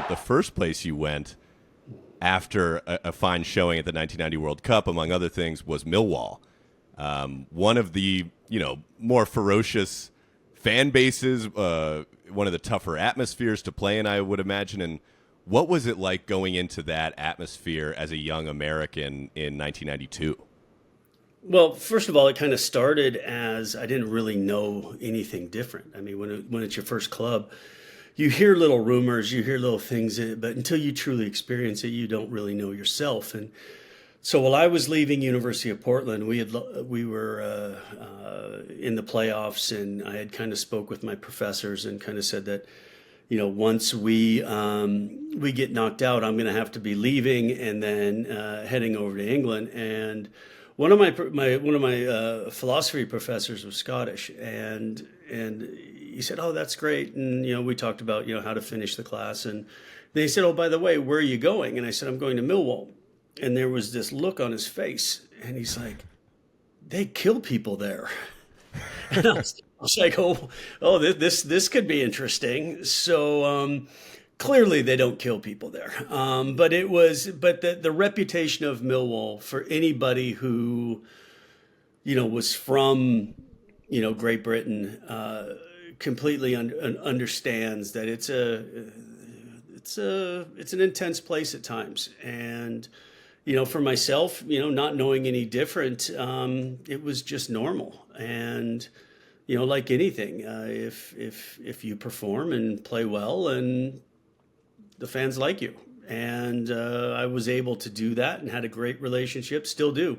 the first place you went after a fine showing at the 1990 World Cup, among other things, was Millwall. One of the more ferocious fan bases, one of the tougher atmospheres to play in, I would imagine. And what was it like going into that atmosphere as a young American in 1992? Well, first of all, it kind of started as I didn't really know anything different. I mean, when it's your first club, you hear little rumors, you hear little things, but until you truly experience it, you don't really know yourself. And so while I was leaving University of Portland, we were in the playoffs, and I had kind of spoke with my professors and kind of said that, once we get knocked out, I'm going to have to be leaving and then heading over to England. And one of my philosophy professors was Scottish, and he said, "Oh, that's great." And we talked about how to finish the class, and then he said, "Oh, by the way, where are you going?" And I said, "I'm going to Millwall." And there was this look on his face, and he's like, "They kill people there." And I was like, this could be interesting. So clearly they don't kill people there. But the reputation of Millwall for anybody who, was from, Great Britain, completely understands that it's an intense place at times. And, for myself, not knowing any different, it was just normal. And, like anything, if you perform and play well, and the fans like you, and I was able to do that and had a great relationship, still do,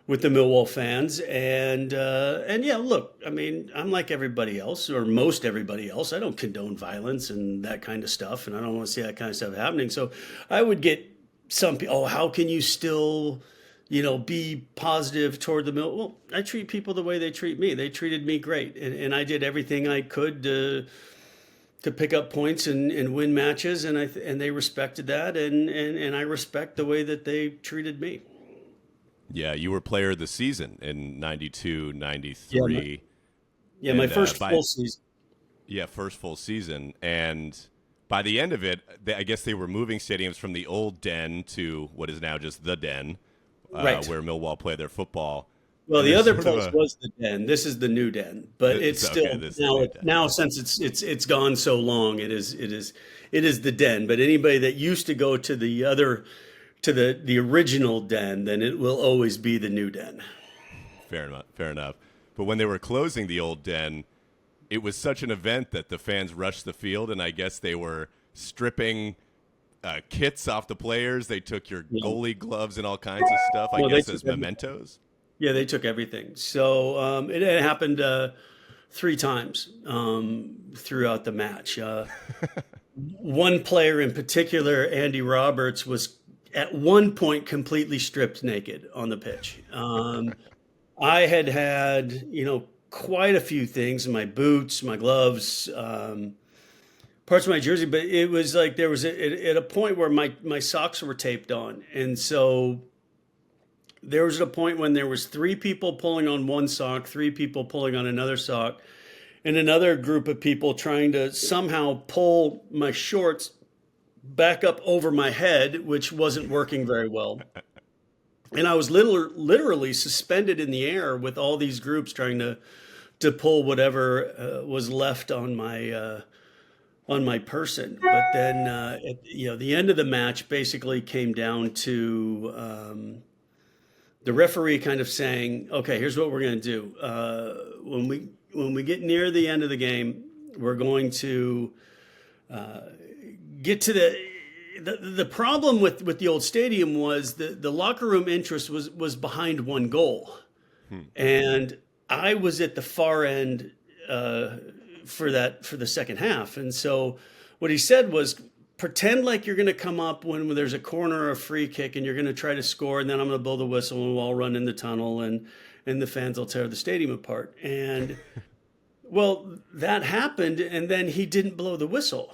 with the Millwall fans. And yeah, look, I mean, I'm like everybody else, or most everybody else. I don't condone violence and that kind of stuff, and I don't want to see that kind of stuff happening. So I would get some people, "Oh, how can you still be positive toward the Mill?" Well, I treat people the way they treat me. They treated me great, and I did everything I could to pick up points and win matches, and they respected that, and I respect the way that they treated me. Yeah, you were player of the season in 92, Yeah, 93. my And first full season. first full season. And by the end of it, I guess they were moving stadiums from the old Den to what is now just the Den, Right. where Millwall played their football. Well, And the there's other sort of place was the Den. This is the new Den, but it's okay, still this is the new Den. now since it's gone so long, it is the Den. But anybody that used to go to the original Den, then it will always be the new Den. Fair enough. Fair enough. But when they were closing the old Den, it was such an event that the fans rushed the field, and I guess they were stripping kits off the players. They took your Yeah. goalie gloves and all kinds of stuff, I Well, they guess, took as mementos. Yeah, they took everything. So it happened 3 times throughout the match. One player in particular, Andy Roberts, was at one point completely stripped naked on the pitch. I had, quite a few things in my boots, my gloves, parts of my jersey, but it was like there was at a point where my socks were taped on. And so there was a point when there was 3 people pulling on one sock, 3 people pulling on another sock, and another group of people trying to somehow pull my shorts back up over my head, which wasn't working very well. And I was literally suspended in the air with all these groups trying to pull whatever was left on my person. But then, the end of the match basically came down to the referee kind of saying, "Okay, here's what we're going to do. When we get near the end of the game, we're going to get to the problem with the old stadium was the locker room interest was behind one goal, and I was at the far end for the second half. And so what he said was, pretend like you're going to come up when there's a corner or a free kick, and you're going to try to score, and then I'm going to blow the whistle, and we'll all run in the tunnel, and the fans will tear the stadium apart." And well, that happened, and then he didn't blow the whistle.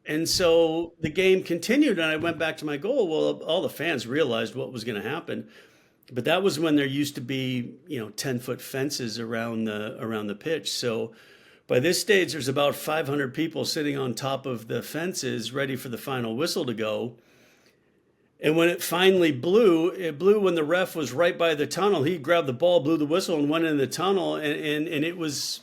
And so the game continued, and I went back to my goal. Well, all the fans realized what was going to happen, but that was when there used to be 10-foot fences around the pitch. So By this stage, there's about 500 people sitting on top of the fences ready for the final whistle to go. And when it finally blew, it blew when the ref was right by the tunnel. He grabbed the ball, blew the whistle, and went in the tunnel. And it was,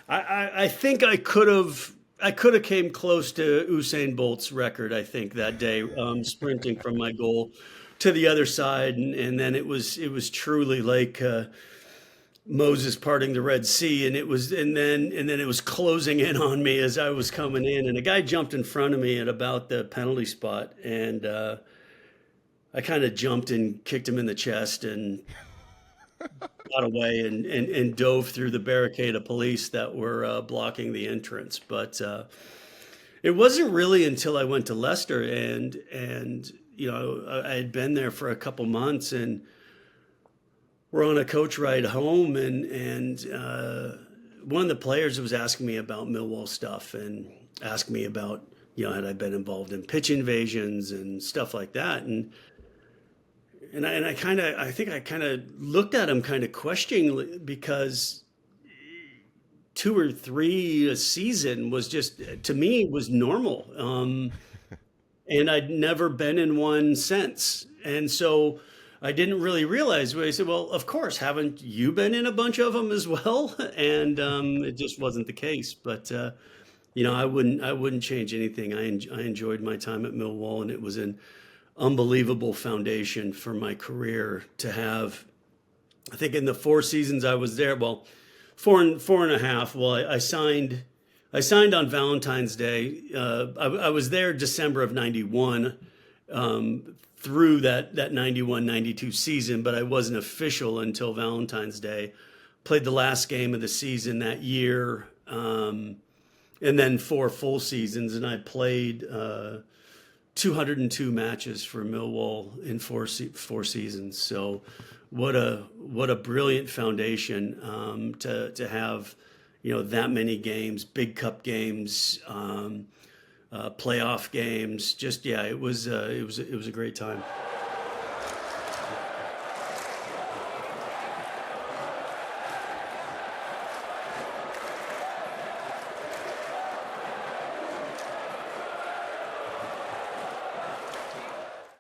I think I could have came close to Usain Bolt's record, I think, that day, sprinting from my goal to the other side. And then it was truly like Moses parting the Red Sea, and then it was closing in on me as I was coming in, and a guy jumped in front of me at about the penalty spot, and I kind of jumped and kicked him in the chest and got away and dove through the barricade of police that were blocking the entrance. But it wasn't really until I went to Leicester and I had been there for a couple months, and we're on a coach ride home, and one of the players was asking me about Millwall stuff and asked me about, had I been involved in pitch invasions and stuff like that. And I think I kind of looked at him kind of questioningly, because 2 or 3 a season was just, to me, was normal. And I'd never been in one since. And so I didn't really realize. I said, well, of course, haven't you been in a bunch of them as well? And it just wasn't the case. But, I wouldn't change anything. I enjoyed my time at Millwall, and it was an unbelievable foundation for my career to have. I think in the 4 seasons I was there, well, four and a half. Well, I signed on Valentine's Day. I was there December of 91 through that 91-92 season, but I wasn't official until Valentine's Day. Played the last game of the season that year, and then 4 full seasons, and I played 202 matches for Millwall in 4 seasons. So what a brilliant foundation to have, that many games, big cup games, playoff games. Just, it was a great time.